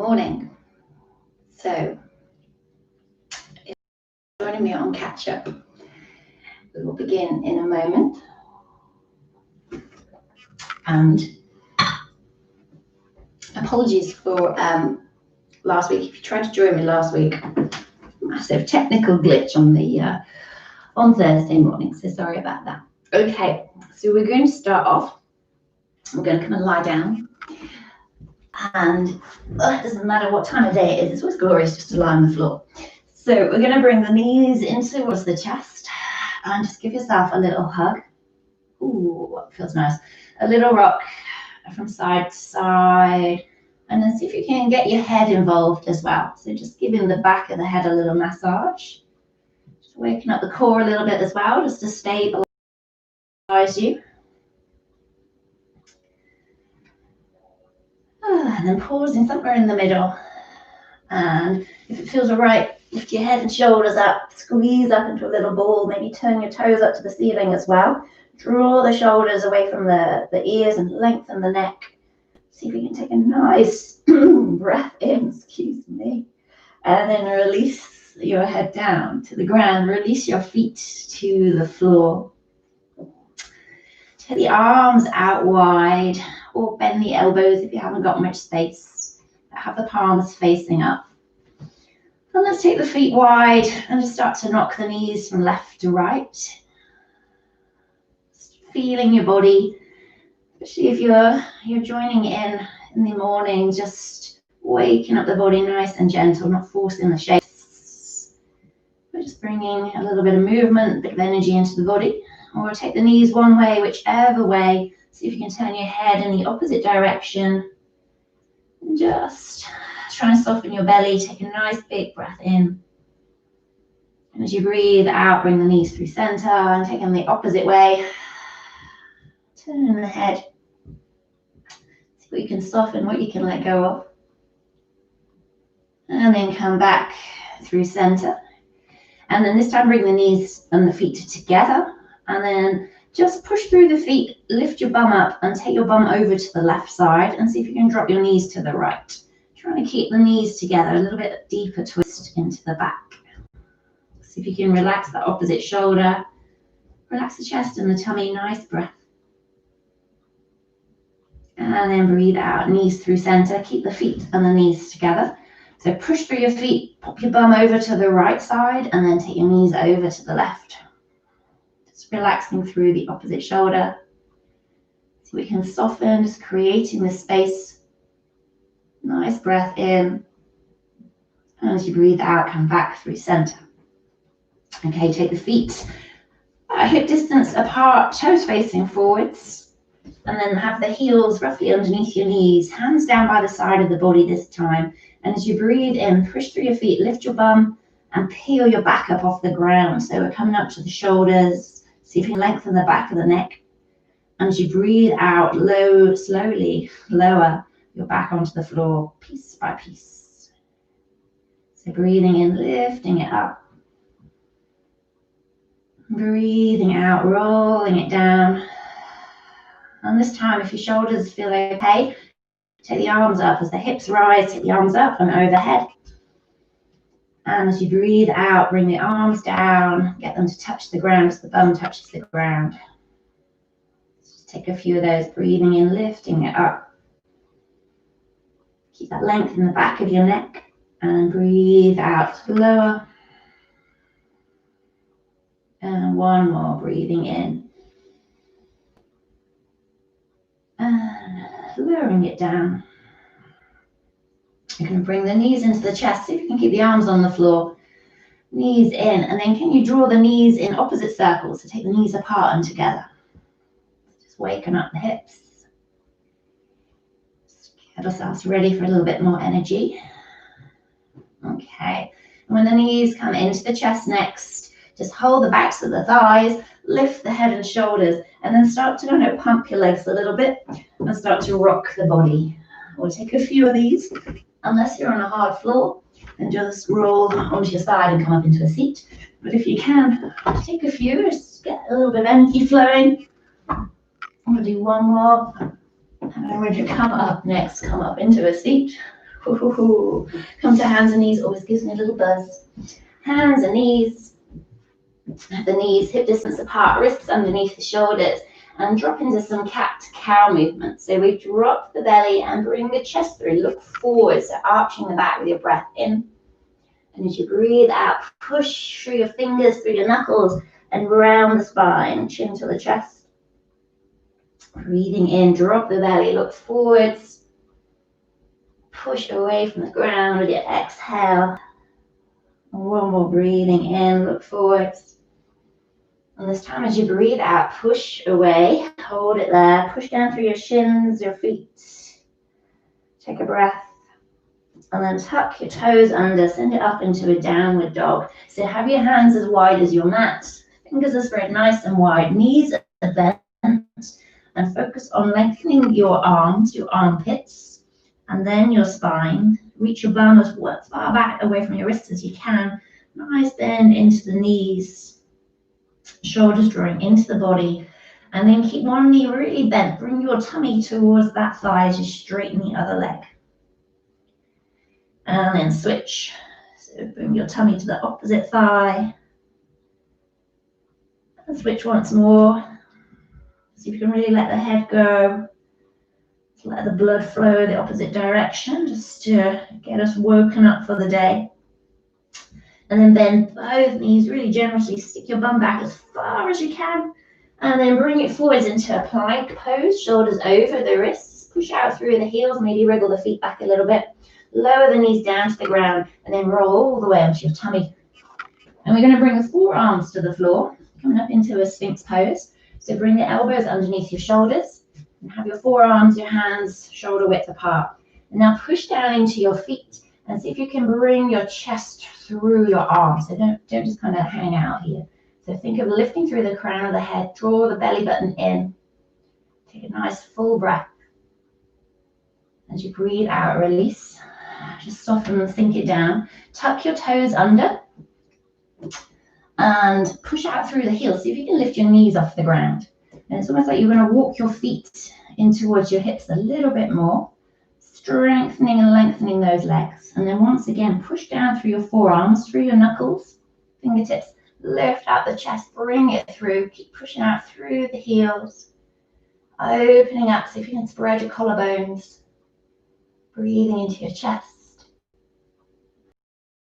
morning. So, if you're joining me on catch up, we will begin in a moment. And apologies for last week. If you tried to join me last week, massive technical glitch on Thursday morning. So sorry about that. Okay, so we're going to start off. We're going to come and lie down. And it doesn't matter what time of day it is, it's always glorious just to lie on the floor. So we're going to bring the knees in towards the chest and just give yourself a little hug. Ooh, that feels nice. A little rock from side to side. And then see if you can get your head involved as well. So just giving the back of the head a little massage. Just waking up the core a little bit as well, just to stabilize you. And then pausing somewhere in the middle. And if it feels all right, lift your head and shoulders up, squeeze up into a little ball, maybe turn your toes up to the ceiling as well. Draw the shoulders away from the ears and lengthen the neck. See if you can take a nice breath in, excuse me. And then release your head down to the ground. Release your feet to the floor. Take the arms out wide, or bend the elbows if you haven't got much space. Have the palms facing up. And let's take the feet wide and just start to knock the knees from left to right. Just feeling your body, especially if you're joining in the morning, just waking up the body nice and gentle, not forcing the shapes. We're just bringing a little bit of movement, a bit of energy into the body. Or take the knees one way, whichever way. See if you can turn your head in the opposite direction. And just try and soften your belly. Take a nice big breath in. And as you breathe out, bring the knees through center and take them the opposite way. Turn the head. See what you can soften, what you can let go of. And then come back through center. And then this time bring the knees and the feet together. And then just push through the feet, lift your bum up and take your bum over to the left side and see if you can drop your knees to the right. Trying to keep the knees together, a little bit deeper twist into the back. See if you can relax the opposite shoulder. Relax the chest and the tummy, nice breath. And then breathe out, knees through center, keep the feet and the knees together. So push through your feet, pop your bum over to the right side and then take your knees over to the left. Relaxing through the opposite shoulder. So we can soften, just creating this space. Nice breath in. And as you breathe out, come back through center. Okay, take the feet hip distance apart, toes facing forwards. And then have the heels roughly underneath your knees, hands down by the side of the body this time. And as you breathe in, push through your feet, lift your bum and peel your back up off the ground. So we're coming up to the shoulders. See if you can lengthen the back of the neck. And as you breathe out, slowly lower your back onto the floor, piece by piece. So breathing in, lifting it up. Breathing out, rolling it down. And this time, if your shoulders feel okay, take the arms up as the hips rise, take the arms up and overhead. And as you breathe out, bring the arms down, get them to touch the ground as the bum touches the ground. Just take a few of those, breathing in, lifting it up. Keep that length in the back of your neck and breathe out, lower. And one more, breathing in. And lowering it down. You can bring the knees into the chest, see if you can keep the arms on the floor. Knees in, and then can you draw the knees in opposite circles? So take the knees apart and together. Just waken up the hips. Just get ourselves ready for a little bit more energy. Okay, and when the knees come into the chest next, just hold the backs of the thighs, lift the head and shoulders, and then start to pump your legs a little bit and start to rock the body. We'll take a few of these. Unless you're on a hard floor, then just roll onto your side and come up into a seat. But if you can, take a few, just get a little bit of energy flowing. I'm going to do one more. And then when you come up next, come up into a seat. Come to hands and knees, always gives me a little buzz. Hands and knees, the knees hip distance apart, wrists underneath the shoulders, and drop into some cat-cow movement. So we drop the belly and bring the chest through, look forward, so arching the back with your breath in. And as you breathe out, push through your fingers, through your knuckles, and round the spine, chin to the chest. Breathing in, drop the belly, look forwards. Push away from the ground with your exhale. And one more, breathing in, look forwards. And this time as you breathe out, push away, hold it there, push down through your shins, your feet. Take a breath. And then tuck your toes under, send it up into a downward dog. So have your hands as wide as your mat. Fingers are spread nice and wide. Knees are bent. And focus on lengthening your arms, your armpits, and then your spine. Reach your bum as far back away from your wrists as you can. Nice bend into the knees. Shoulders drawing into the body. And then keep one knee really bent. Bring your tummy towards that thigh as you straighten the other leg. And then switch. So bring your tummy to the opposite thigh. And switch once more. See if you can really let the head go. Let the blood flow the opposite direction just to get us woken up for the day. And then bend both knees really generously. Stick your bum back as far as you can. And then bring it forwards into a plank pose. Shoulders over the wrists. Push out through the heels. Maybe wriggle the feet back a little bit. Lower the knees down to the ground and then roll all the way onto your tummy. And we're going to bring the forearms to the floor, coming up into a Sphinx pose. So bring the elbows underneath your shoulders and have your forearms, your hands, shoulder width apart. And now push down into your feet and see if you can bring your chest through your arms. So don't just kind of hang out here. So think of lifting through the crown of the head, draw the belly button in. Take a nice full breath. As you breathe out, release. Just soften and sink it down. Tuck your toes under and push out through the heels. See if you can lift your knees off the ground. And it's almost like you're going to walk your feet in towards your hips a little bit more, strengthening and lengthening those legs. And then once again, push down through your forearms, through your knuckles, fingertips, lift out the chest, bring it through, keep pushing out through the heels, opening up. See if you can spread your collarbones, breathing into your chest.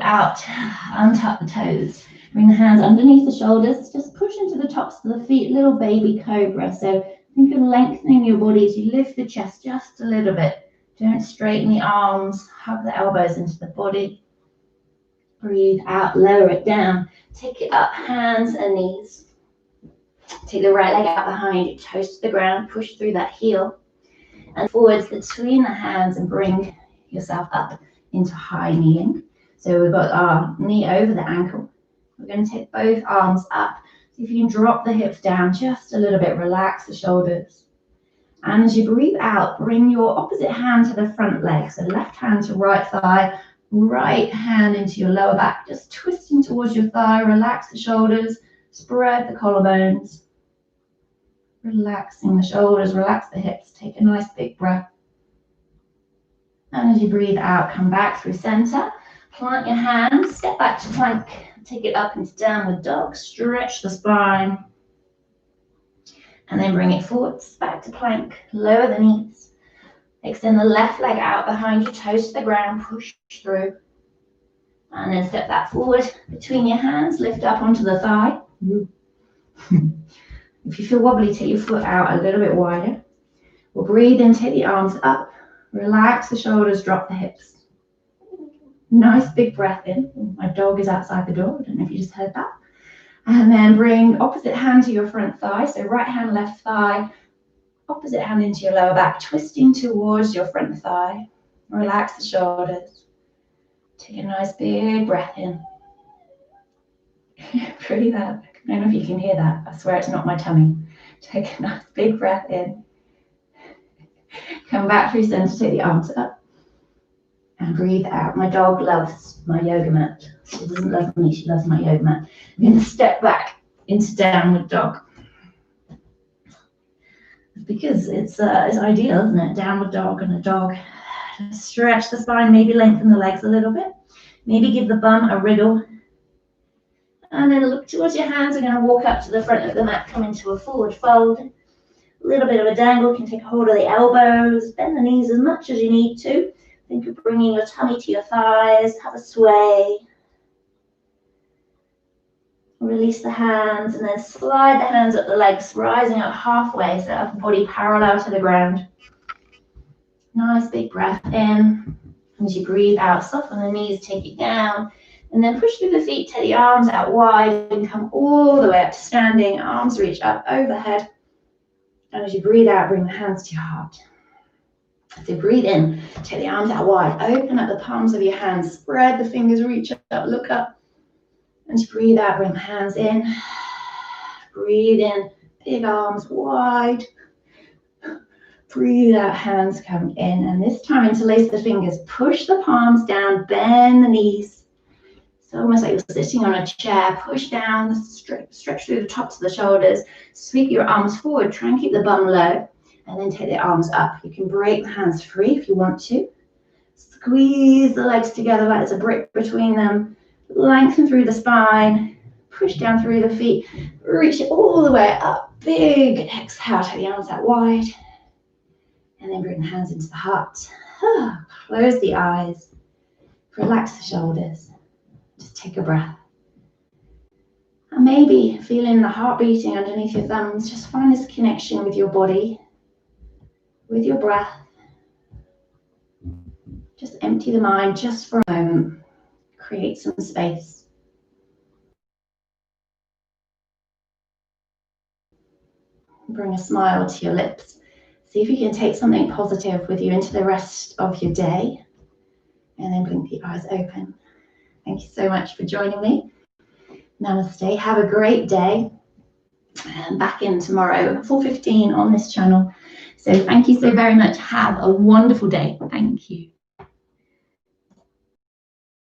Out, untuck the toes. Bring the hands underneath the shoulders. Just push into the tops of the feet, little baby cobra. So think of lengthening your body as you lift the chest just a little bit. Don't straighten the arms, hug the elbows into the body. Breathe out, lower it down. Take it up, hands and knees. Take the right leg out behind you, toes to the ground, push through that heel. And forwards between the hands and bring yourself up into high kneeling. So we've got our knee over the ankle. We're going to take both arms up. See if you can drop the hips down just a little bit. Relax the shoulders. And as you breathe out, bring your opposite hand to the front leg. So left hand to right thigh, right hand into your lower back. Just twisting towards your thigh. Relax the shoulders. Spread the collarbones. Relaxing the shoulders. Relax the hips. Take a nice big breath. And as you breathe out, come back through center. Plant your hands, step back to plank, take it up into downward dog, stretch the spine, and then bring it forwards, back to plank, lower the knees, extend the left leg out behind you, toes to the ground, push through, and then step that forward between your hands, lift up onto the thigh. If you feel wobbly, take your foot out a little bit wider. We'll breathe in, take the arms up, relax the shoulders, drop the hips. Nice big breath in. My dog is outside the door. I don't know if you just heard that. And then bring opposite hand to your front thigh. So right hand, left thigh. Opposite hand into your lower back. Twisting towards your front thigh. Relax the shoulders. Take a nice big breath in. Breathe out. I don't know if you can hear that. I swear it's not my tummy. Take a nice big breath in. Come back through center. Take the arms up. And breathe out. My dog loves my yoga mat. She doesn't love me, she loves my yoga mat. I'm going to step back into downward dog. Because it's ideal, isn't it? Downward dog and a dog Stretch the spine, maybe lengthen the legs a little bit. Maybe give the bum a wriggle. And then look towards your hands. We're going to walk up to the front of the mat, come into a forward fold. A little bit of a dangle. You can take a hold of the elbows, bend the knees as much as you need to. Think of bringing your tummy to your thighs. Have a sway. Release the hands and then slide the hands up the legs, rising up halfway, so upper body parallel to the ground. Nice big breath in. As you breathe out, soften the knees, take it down, and then push through the feet, take the arms out wide and come all the way up to standing. Arms reach up overhead. And as you breathe out, bring the hands to your heart. So breathe in, take the arms out wide, open up the palms of your hands, spread the fingers, reach up, look up. And you breathe out, bring the hands in. Breathe in, big arms wide. Breathe out, hands come in. And this time interlace the fingers, push the palms down, bend the knees. It's almost like you're sitting on a chair. Push down, stretch through the tops of the shoulders. Sweep your arms forward, try and keep the bum low. And then take the arms up. You can break the hands free if you want to. Squeeze the legs together like there's a brick between them. Lengthen through the spine. Push down through the feet. Reach it all the way up. Big exhale, take the arms out wide. And then bring the hands into the heart. Close the eyes. Relax the shoulders. Just take a breath. And maybe feeling the heart beating underneath your thumbs. Just find this connection with your body, with your breath. Just empty the mind just for a moment. Create some space. Bring a smile to your lips. See if you can take something positive with you into the rest of your day. And then blink the eyes open. Thank you so much for joining me. Namaste. Have a great day. And back in tomorrow, 4:15 on this channel. So thank you so very much. Have a wonderful day. Thank you.